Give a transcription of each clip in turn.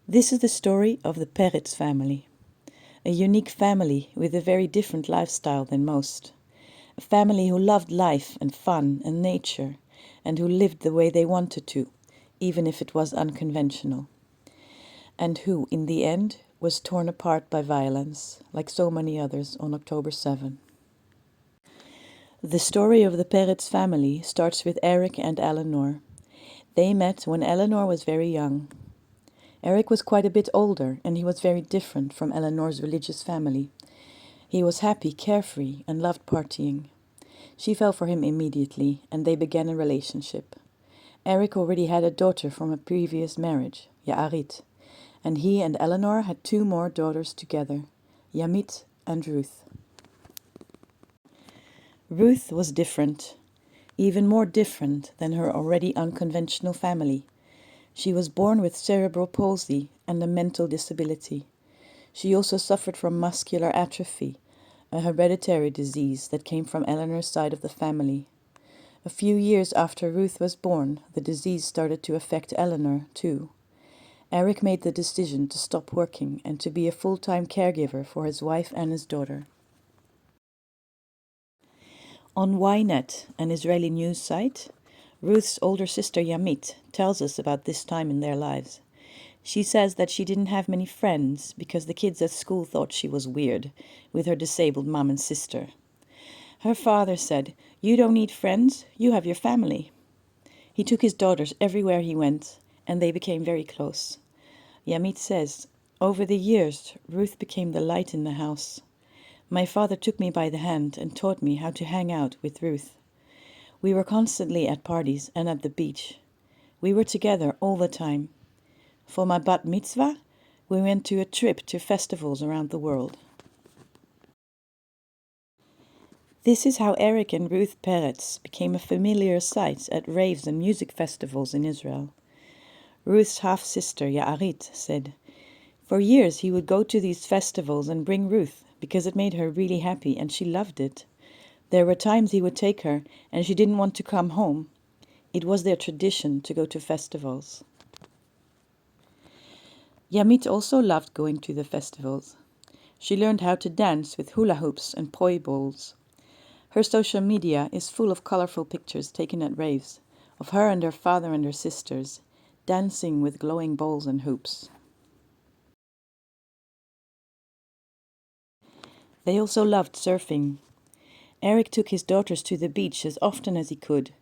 This is the story of the Peretz family, a unique family with a very different lifestyle than most. A family who loved life and fun and nature, and who lived the way they wanted to, even if it was unconventional. And who, in the end, was torn apart by violence, like so many others on October 7. The story of the Peretz family starts with Erick and Eleanor. They met when Eleanor was very young. Erick was quite a bit older, and he was very different from Eleanor's religious family. He was happy, carefree, and loved partying. She fell for him immediately, and they began a relationship. Erick already had a daughter from a previous marriage, Ya'arit, and he and Eleanor had 2 more daughters together, Yamit and Ruth. Ruth was different, even more different than her already unconventional family. She was born with cerebral palsy and a mental disability. She also suffered from muscular atrophy, a hereditary disease that came from Eleanor's side of the family. A few years after Ruth was born, the disease started to affect Eleanor, too. Erick made the decision to stop working and to be a full-time caregiver for his wife and his daughter. On Ynet, an Israeli news site, Ruth's older sister Yamit tells us about this time in their lives. She says that she didn't have many friends because the kids at school thought she was weird, with her disabled mom and sister. Her father said, "You don't need friends, you have your family." He took his daughters everywhere he went, and they became very close. Yamit says, "Over the years, Ruth became the light in the house. My father took me by the hand and taught me how to hang out with Ruth. We were constantly at parties and at the beach. We were together all the time. For my bat mitzvah, we went to a trip to festivals around the world." This is how Erick and Ruth Peretz became a familiar sight at raves and music festivals in Israel. Ruth's half-sister, Ya'arit, said, "For years he would go to these festivals and bring Ruth because it made her really happy and she loved it. There were times he would take her and she didn't want to come home. It was their tradition to go to festivals." Yamit also loved going to the festivals. She learned how to dance with hula hoops and poi balls. Her social media is full of colorful pictures taken at raves, of her and her father and her sisters, dancing with glowing balls and hoops. They also loved surfing. Erick took his daughters to the beach as often as he could,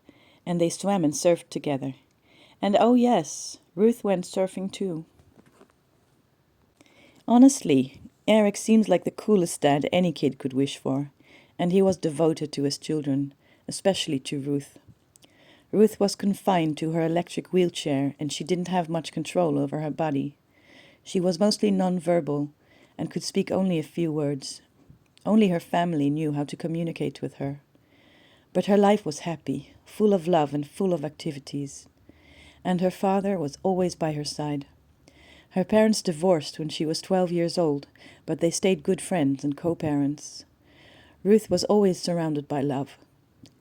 and they swam and surfed together. And oh yes, Ruth went surfing too. Honestly, Erick seems like the coolest dad any kid could wish for, and he was devoted to his children, especially to Ruth. Ruth was confined to her electric wheelchair, and she didn't have much control over her body. She was mostly non-verbal and could speak only a few words. Only her family knew how to communicate with her. But her life was happy, full of love and full of activities. And her father was always by her side. Her parents divorced when she was 12 years old, but they stayed good friends and co-parents. Ruth was always surrounded by love.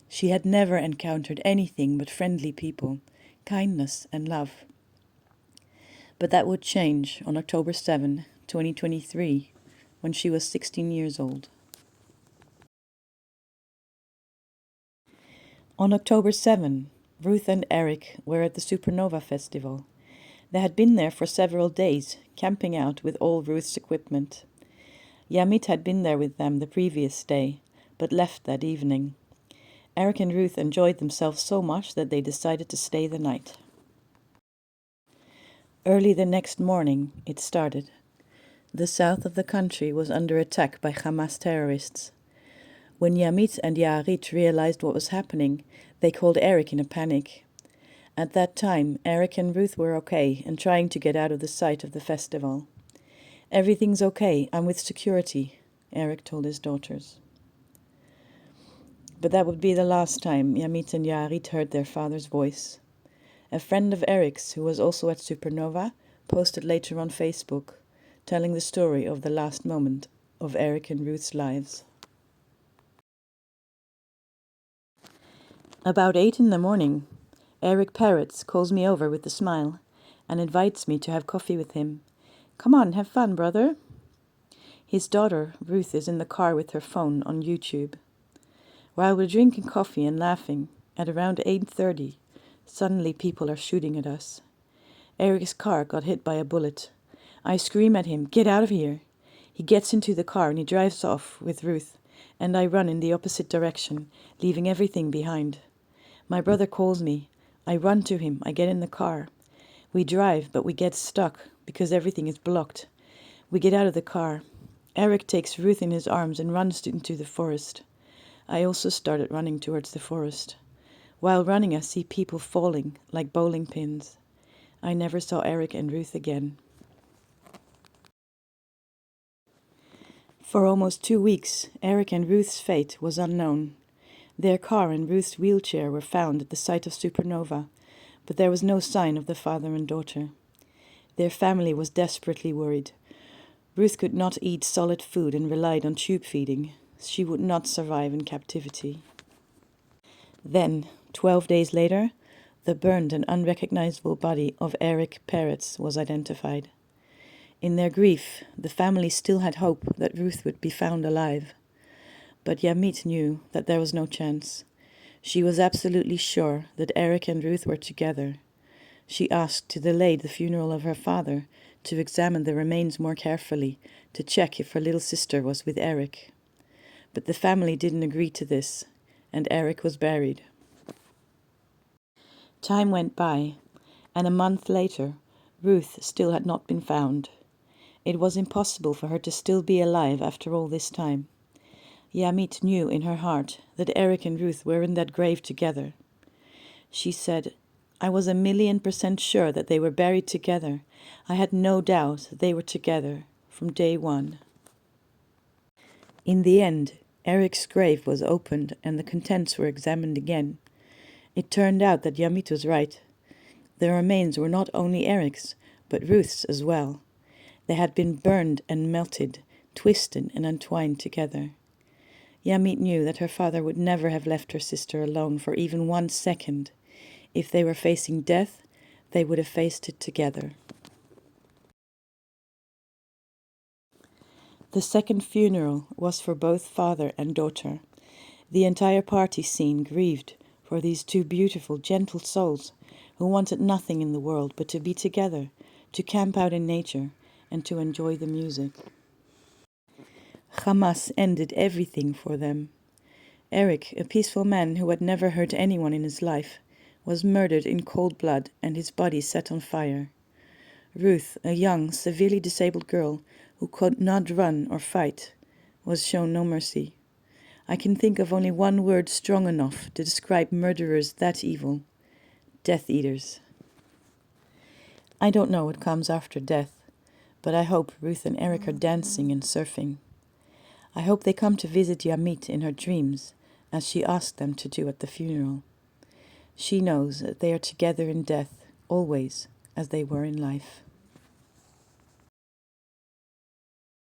She had never encountered anything but friendly people, kindness and love. But that would change on October 7, 2023, when she was 16 years old. On October 7, Ruth and Erick were at the Supernova festival. They had been there for several days, camping out with all Ruth's equipment. Yamit had been there with them the previous day, but left that evening. Erick and Ruth enjoyed themselves so much that they decided to stay the night. Early the next morning, it started. The south of the country was under attack by Hamas terrorists. When Yamit and Ya'arit realized what was happening, they called Erick in a panic. At that time, Erick and Ruth were okay and trying to get out of the sight of the festival. "Everything's okay, I'm with security," Erick told his daughters. But that would be the last time Yamit and Ya'arit heard their father's voice. A friend of Erick's, who was also at Supernova, posted later on Facebook, telling the story of the last moment of Erick and Ruth's lives. About 8 in the morning, Erick Peretz calls me over with a smile and invites me to have coffee with him. "Come on, have fun, brother." His daughter, Ruth, is in the car with her phone on YouTube. While we're drinking coffee and laughing, at around 8:30, suddenly people are shooting at us. Erick's car got hit by a bullet. I scream at him, "Get out of here!" He gets into the car and he drives off with Ruth, and I run in the opposite direction, leaving everything behind. My brother calls me. I run to him. I get in the car. We drive, but we get stuck because everything is blocked. We get out of the car. Erick takes Ruth in his arms and runs into the forest. I also started running towards the forest. While running, I see people falling like bowling pins. I never saw Erick and Ruth again. For almost 2 weeks, Erick and Ruth's fate was unknown. Their car and Ruth's wheelchair were found at the site of Supernova, but there was no sign of the father and daughter. Their family was desperately worried. Ruth could not eat solid food and relied on tube feeding. She would not survive in captivity. Then, 12 days later, the burned and unrecognizable body of Erick Peretz was identified. In their grief, the family still had hope that Ruth would be found alive. But Yamit knew that there was no chance. She was absolutely sure that Erick and Ruth were together. She asked to delay the funeral of her father, to examine the remains more carefully, to check if her little sister was with Erick. But the family didn't agree to this, and Erick was buried. Time went by, and a month later, Ruth still had not been found. It was impossible for her to still be alive after all this time. Yamit knew in her heart that Erick and Ruth were in that grave together. She said, "I was 1,000,000% sure that they were buried together. I had no doubt they were together from day one." In the end, Erick's grave was opened and the contents were examined again. It turned out that Yamit was right. The remains were not only Erick's, but Ruth's as well. They had been burned and melted, twisted and entwined together. Yamit knew that her father would never have left her sister alone for even 1 second. If they were facing death, they would have faced it together. The second funeral was for both father and daughter. The entire party scene grieved for these two beautiful, gentle souls who wanted nothing in the world but to be together, to camp out in nature, and to enjoy the music. Hamas ended everything for them. Erick, a peaceful man who had never hurt anyone in his life, was murdered in cold blood and his body set on fire. Ruth, a young, severely disabled girl who could not run or fight, was shown no mercy. I can think of only one word strong enough to describe murderers that evil: Death Eaters. I don't know what comes after death, but I hope Ruth and Erick are dancing and surfing. I hope they come to visit Yamit in her dreams, as she asked them to do at the funeral. She knows that they are together in death, always, as they were in life.